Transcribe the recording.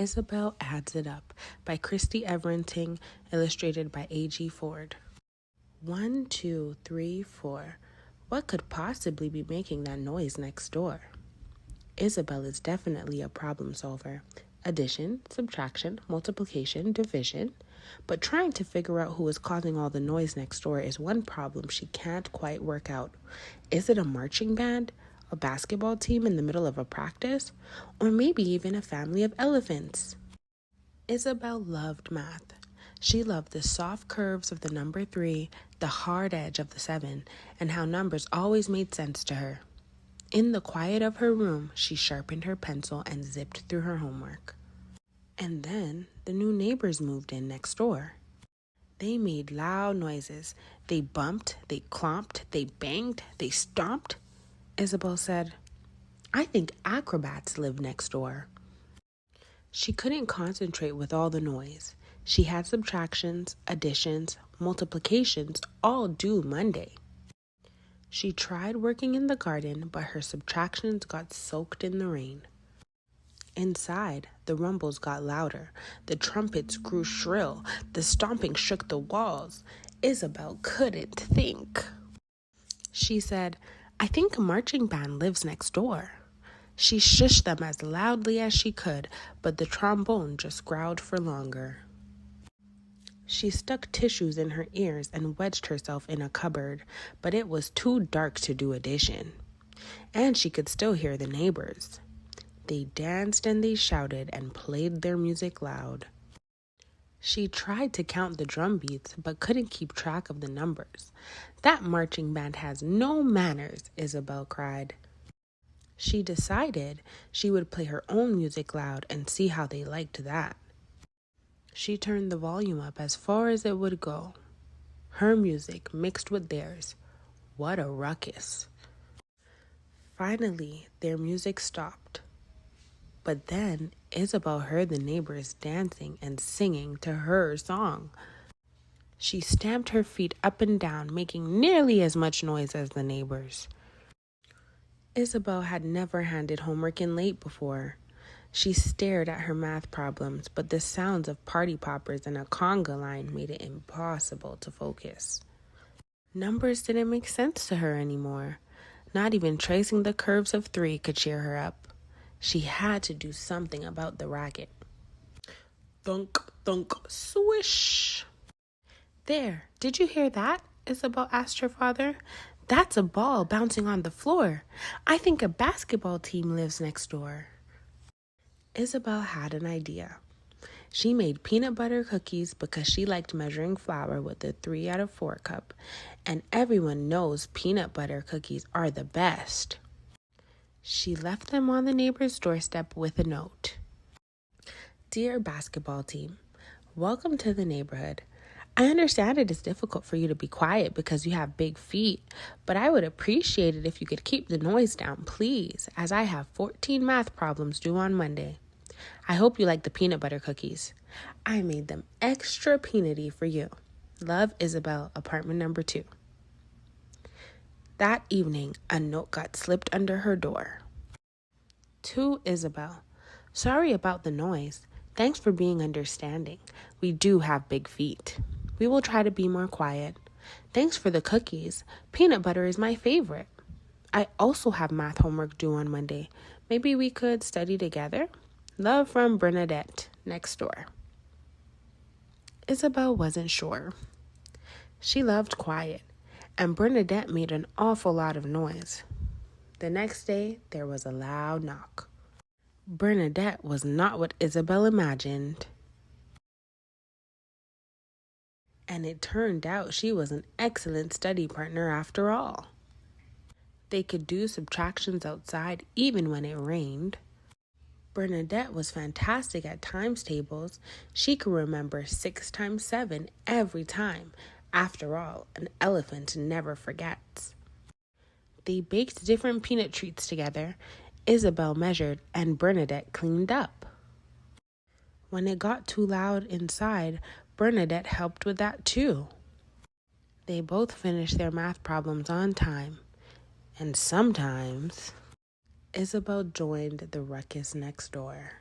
Isobel Adds It Up by Christy Everenting, illustrated by A.G. Ford. 1, 2, 3, 4. What could possibly be making that noise next door? Isobel is definitely a problem solver. Addition, subtraction, multiplication, division. But trying to figure out who is causing all the noise next door is one problem she can't quite work out. Is it a marching band? A basketball team in the middle of a practice? Or maybe even a family of elephants? Isobel loved math. She loved the soft curves of the number 3, the hard edge of the 7, and how numbers always made sense to her. In the quiet of her room, she sharpened her pencil and zipped through her homework. And then the new neighbors moved in next door. They made loud noises. They bumped, they clomped, they banged, they stomped. Isobel said, "I think acrobats live next door." She couldn't concentrate with all the noise. She had subtractions, additions, multiplications all due Monday. She tried working in the garden, but her subtractions got soaked in the rain. Inside, the rumbles got louder. The trumpets grew shrill. The stomping shook the walls. Isobel couldn't think. She said, "I think a marching band lives next door." She shushed them as loudly as she could, but the trombone just growled for longer. She stuck tissues in her ears and wedged herself in a cupboard, but it was too dark to do addition. And she could still hear the neighbors. They danced and they shouted and played their music loud. She tried to count the drum beats, but couldn't keep track of the numbers. "That marching band has no manners," Isobel cried. She decided she would play her own music loud and see how they liked that. She turned the volume up as far as it would go. Her music mixed with theirs. What a ruckus. Finally, their music stopped. But then Isobel heard the neighbors dancing and singing to her song. She stamped her feet up and down, making nearly as much noise as the neighbors. Isobel had never handed homework in late before. She stared at her math problems, but the sounds of party poppers and a conga line made it impossible to focus. Numbers didn't make sense to her anymore. Not even tracing the curves of 3 could cheer her up. She had to do something about the racket. Thunk, thunk, swish. "There, did you hear that?" Isobel asked her father. "That's a ball bouncing on the floor. I think a basketball team lives next door." Isobel had an idea. She made peanut butter cookies because she liked measuring flour with a 3 out of 4 cup, and everyone knows peanut butter cookies are the best. She left them on the neighbor's doorstep with a note. "Dear basketball team, welcome to the neighborhood. I understand it is difficult for you to be quiet because you have big feet, but I would appreciate it if you could keep the noise down, please, as I have 14 math problems due on Monday. I hope you like the peanut butter cookies. I made them extra peanutty for you. Love, Isobel, apartment number 2. That evening, a note got slipped under her door. To Isobel, "Sorry about the noise. Thanks for being understanding. We do have big feet. We will try to be more quiet. Thanks for the cookies. Peanut butter is my favorite. I also have math homework due on Monday. Maybe we could study together? Love from Bernadette, next door." Isobel wasn't sure. She loved quiet, and Bernadette made an awful lot of noise. The next day, there was a loud knock. Bernadette was not what Isobel imagined. And it turned out she was an excellent study partner after all. They could do subtractions outside even when it rained. Bernadette was fantastic at times tables. She could remember 6 times 7 every time. After all, an elephant never forgets. They baked different peanut treats together. Isobel measured and Bernadette cleaned up. When it got too loud inside, Bernadette helped with that too. They both finished their math problems on time. And sometimes Isobel joined the ruckus next door.